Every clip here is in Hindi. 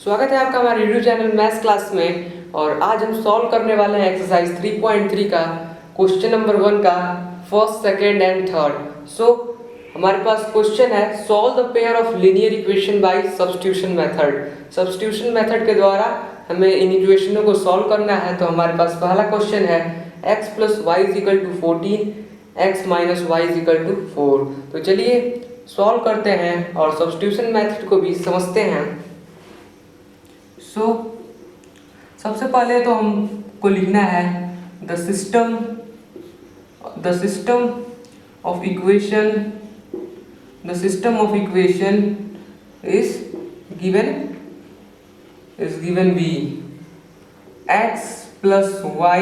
स्वागत है आपका हमारे यूट्यूब चैनल मैथ्स क्लास में। और आज हम सॉल्व करने वाले हैं एक्सरसाइज 3.3 का क्वेश्चन नंबर 1 का फर्स्ट, सेकंड एंड थर्ड। सो हमारे पास क्वेश्चन है, solve the pair of linear equation by substitution method. Substitution method के द्वारा हमें इन इक्वेशनों को सॉल्व करना है। तो हमारे पास पहला क्वेश्चन है x + y = 14, x - y = 4। तो चलिए सॉल्व करते हैं और सब्स्टिट्यूशन मेथड को भी समझते हैं। सबसे पहले तो हमको लिखना है the system of equation is given b। x + y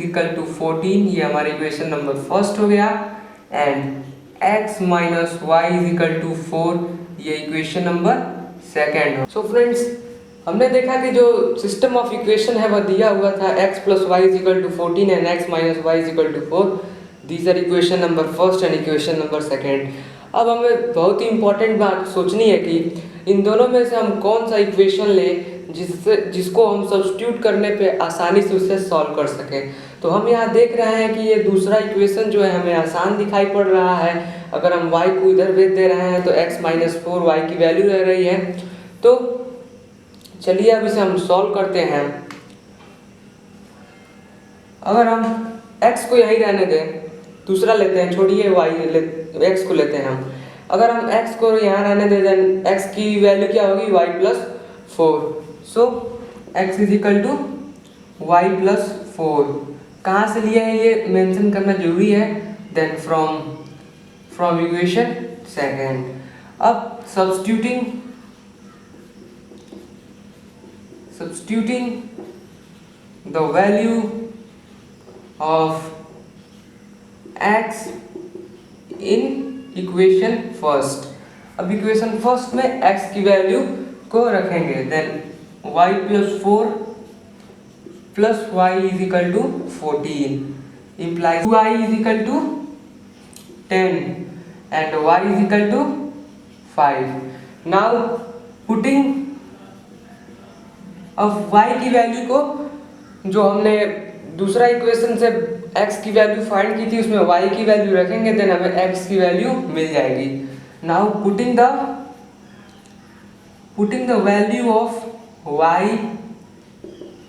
= 14, ये हमारा इक्वेशन नंबर फर्स्ट हो गया। एंड x - y = 4, ये इक्वेशन नंबर सेकेंड हो। सो फ्रेंड्स, हमने देखा कि जो सिस्टम ऑफ इक्वेशन है वह दिया हुआ था x + y = 14 and x - y = 4। These are equation number first and equation number second. अब हमें बहुत ही इंपॉर्टेंट बात सोचनी है कि इन दोनों में से हम कौन सा इक्वेशन लें जिसको हम सब्स्टिट्यूट करने पे आसानी से उसे सॉल्व कर सकें। तो हम यहाँ देख रहे हैं कि ये दूसरा इक्वेशन जो है हमें आसान दिखाई पड़ रहा है। अगर हम y को इधर भेज दे रहे हैं तो x - 4 y की वैल्यू रह रही है। तो चलिए अब इसे हम सॉल्व करते हैं। अगर हम x को यहीं रहने दें, दूसरा लेते हैं, छोड़िए x को लेते हैं हम। अगर हम x को यहाँ रहने दें देन x की वैल्यू क्या होगी, y + 4। सो x = y + 4। कहाँ से लिया है ये मेंशन करना जरूरी है। Then from equation second. अब substituting the value of x in equation first। अब इक्वेशन फर्स्ट में x की वैल्यू को रखेंगे। Then y + 4 + y = 14 implies y = 10 and y = 5। now putting अब y की वैल्यू को, जो हमने दूसरा इक्वेशन से x की वैल्यू फाइंड की थी, उसमें y की वैल्यू रखेंगे। देन हमें x की वैल्यू मिल जाएगी। Now putting the value of y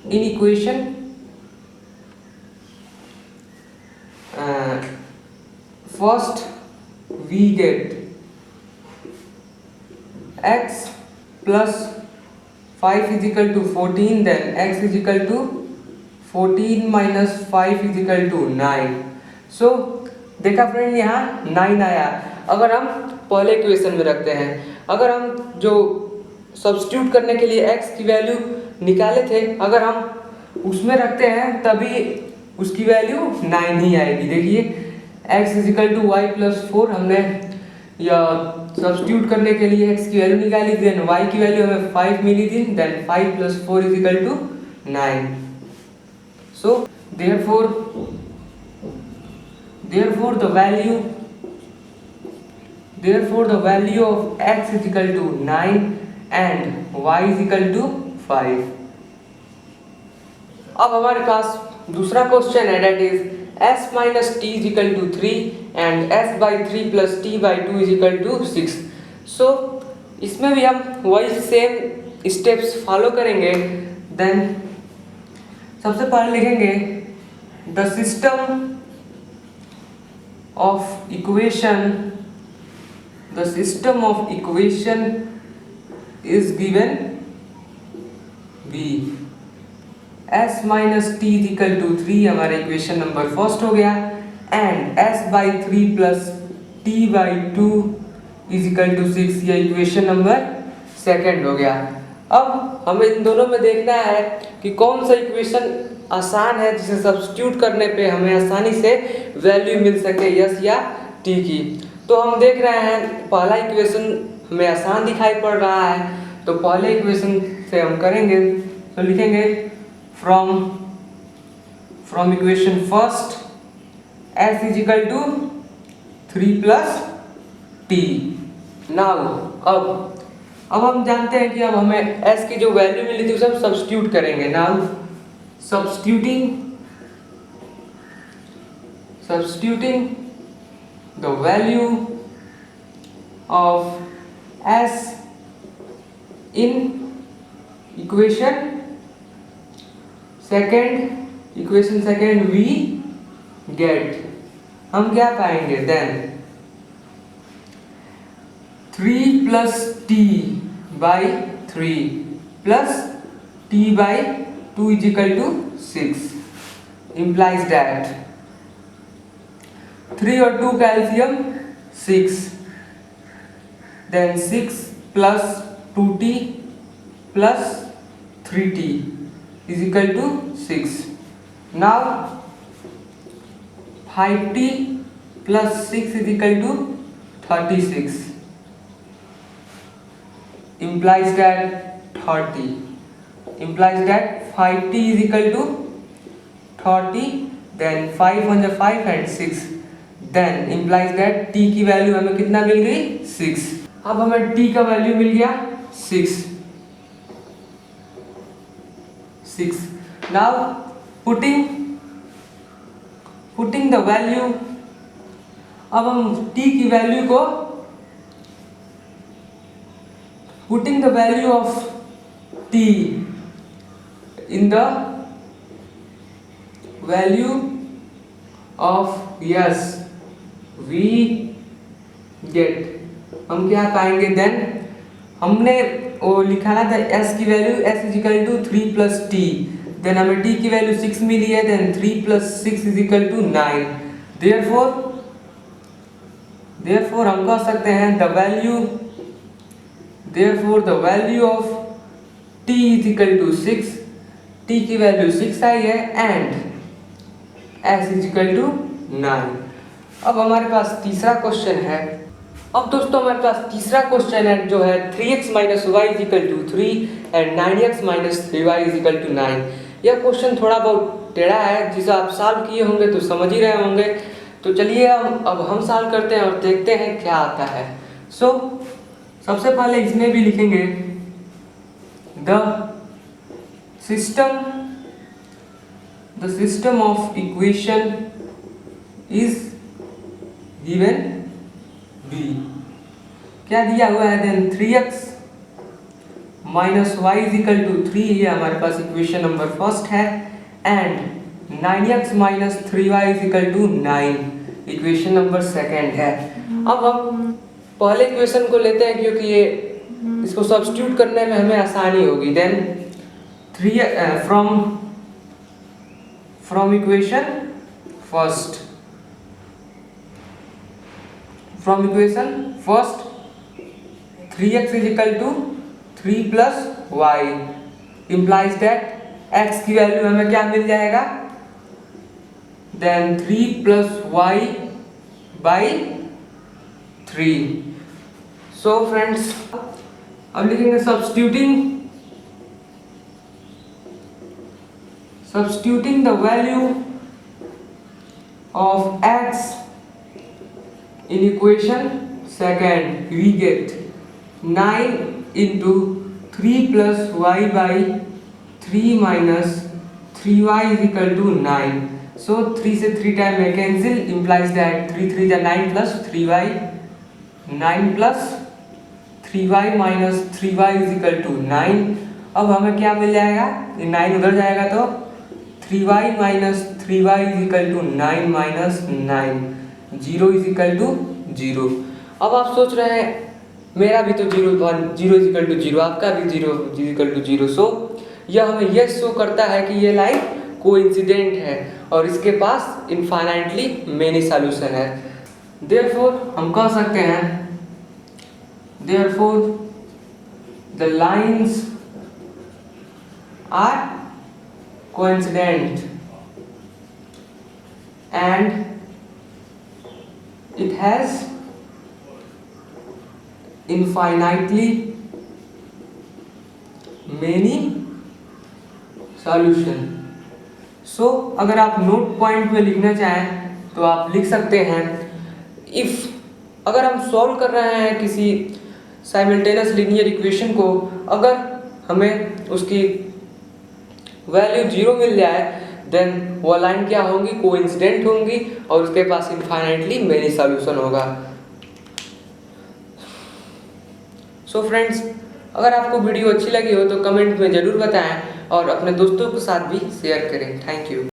in equation first we get x + 5 = 14, then x = 14 - 5 = 9। सो देखा फ्रेंड, यहाँ 9 आया। अगर हम पहले इक्वेशन में रखते हैं, अगर हम जो सब्स्टिट्यूट करने के लिए x की वैल्यू निकाले थे, अगर हम उसमें रखते हैं तभी उसकी वैल्यू 9 ही आएगी। देखिए x = y + 4 हमने या सब्स्टिट्यूट करने के लिए x की वैल्यू निकाली, देन y की वैल्यू हमें 5 मिली थी। Then 5 + 4 = 9। So therefore the value of x = 9 and y = 5। अब हमारे पास दूसरा क्वेश्चन है, that is s - t = 3 and s/3 + t/2 = 6। सो इसमें भी हम वही सेम स्टेप्स फॉलो करेंगे। देन सबसे पहले लिखेंगे the system of equation is given b। s - t = 3 हमारा इक्वेशन नंबर फर्स्ट हो गया। एंड s/3 + t/2 = 6, ये इक्वेशन नंबर सेकेंड हो गया। अब हमें इन दोनों में देखना है कि कौन सा इक्वेशन आसान है जिसे सब्स्टिट्यूट करने पे हमें आसानी से वैल्यू मिल सके, यस या t की। तो हम देख रहे हैं पहला इक्वेशन हमें आसान दिखाई पड़ रहा है, तो पहले इक्वेशन से हम करेंगे। तो लिखेंगे from equation first s = 3 + t। Now अब अब हम जानते हैं कि अब हमें s की जो वैल्यू मिली थी उसे हम सब्स्टिट्यूट करेंगे। Now substituting the value of s in equation second we get, हम क्या पाएंगे, then 3 plus t by 3 plus t by 2 is equal to 6 implies that 3 और 2 calcium 6, then 6 plus 2t plus 3t is equal to 6. Now 5t plus 6 is equal to 36 implies that 5t is equal to 30, then 5 on the 5 and 6, then implies that t की वैल्यू हमें कितना मिल गई, 6. अब हमें t का वैल्यू मिल गया 6. Now putting the value, अब हम t की वैल्यू को putting the value of t in the value of yes we get, हम क्या पाएंगे, देन हमने वो लिखा था s की value s is equal to 3 plus t, then हमें t की वैल्यू 6 मिली है, then 3 plus 6 is equal to 9. Therefore हम कह सकते हैं the value of t is equal to 6, t की वैल्यू 6 आई है and s is equal to 9. अब हमारे पास तीसरा क्वेश्चन है. अब दोस्तों हमारे पास तीसरा क्वेश्चन है जो है 3x minus Y is equal to 3 and 9x minus 3y is equal to 9. यह क्वेश्चन थोड़ा बहुत टेढ़ा है, जिसे आप सॉल्व किए होंगे तो समझ ही रहे होंगे. तो चलिए अब हम सॉल्व करते हैं और देखते हैं क्या आता है. सबसे पहले इसमें भी लिखेंगे the system of equation is given b. क्या दिया हुआ है, then 3x minus Y is equal to 3, ये हमारे पास इक्वेशन नंबर फर्स्ट है, and 9x minus 3y is equal to 9, equation number second है. अब हम पहले इक्वेशन को लेते हैं क्योंकि ये इसको सब्स्टिट्यूट करने में हमें आसानी होगी. Then 3 from equation first 3x is equal to 3 plus y implies that x की वैल्यू हमें क्या मिल जाएगा, then 3 plus y by 3. So friends, अब लिखेंगे substituting the value of x in equation second, we get 9 into 3 plus y by 3 minus 3y is equal to 9. So 3 से 3 टाइम में कैंसिल implies that 3 3 जा 9 plus 3y, 9 plus 3y minus 3y is equal to 9. अब हमें क्या मिल जाएगा, ये 9 उधर जाएगा तो 3y minus 3y is equal to 9 minus 9, 0 is equal to 0. अब आप सोच रहे हैं मेरा भी तो 0 इज इक्वल टू 0, आपका भी 0 इज इक्वल टू 0. सो यह हमें यह शो करता है कि ये लाइन कोइंसिडेंट है और इसके पास इनफाइनाइटली मेनी सॉल्यूशन है. देयरफॉर हम कह सकते हैं therefore the lines are coincident and it has infinitely many solution. So अगर आप नोट पॉइंट में लिखना चाहें तो आप लिख सकते हैं, इफ अगर हम सॉल्व कर रहे हैं किसी साइमल्टेनियस लीनियर इक्वेशन को अगर हमें उसकी वैल्यू 0 मिल जाए देन वो लाइन क्या होंगी, कोइंसिडेंट होंगी और उसके पास इनफाइनाइटली मेनी सॉल्यूशन होगा। सो फ्रेंड्स, अगर आपको वीडियो अच्छी लगी हो तो कमेंट में ज़रूर बताएं और अपने दोस्तों के साथ भी शेयर करें। Thank you.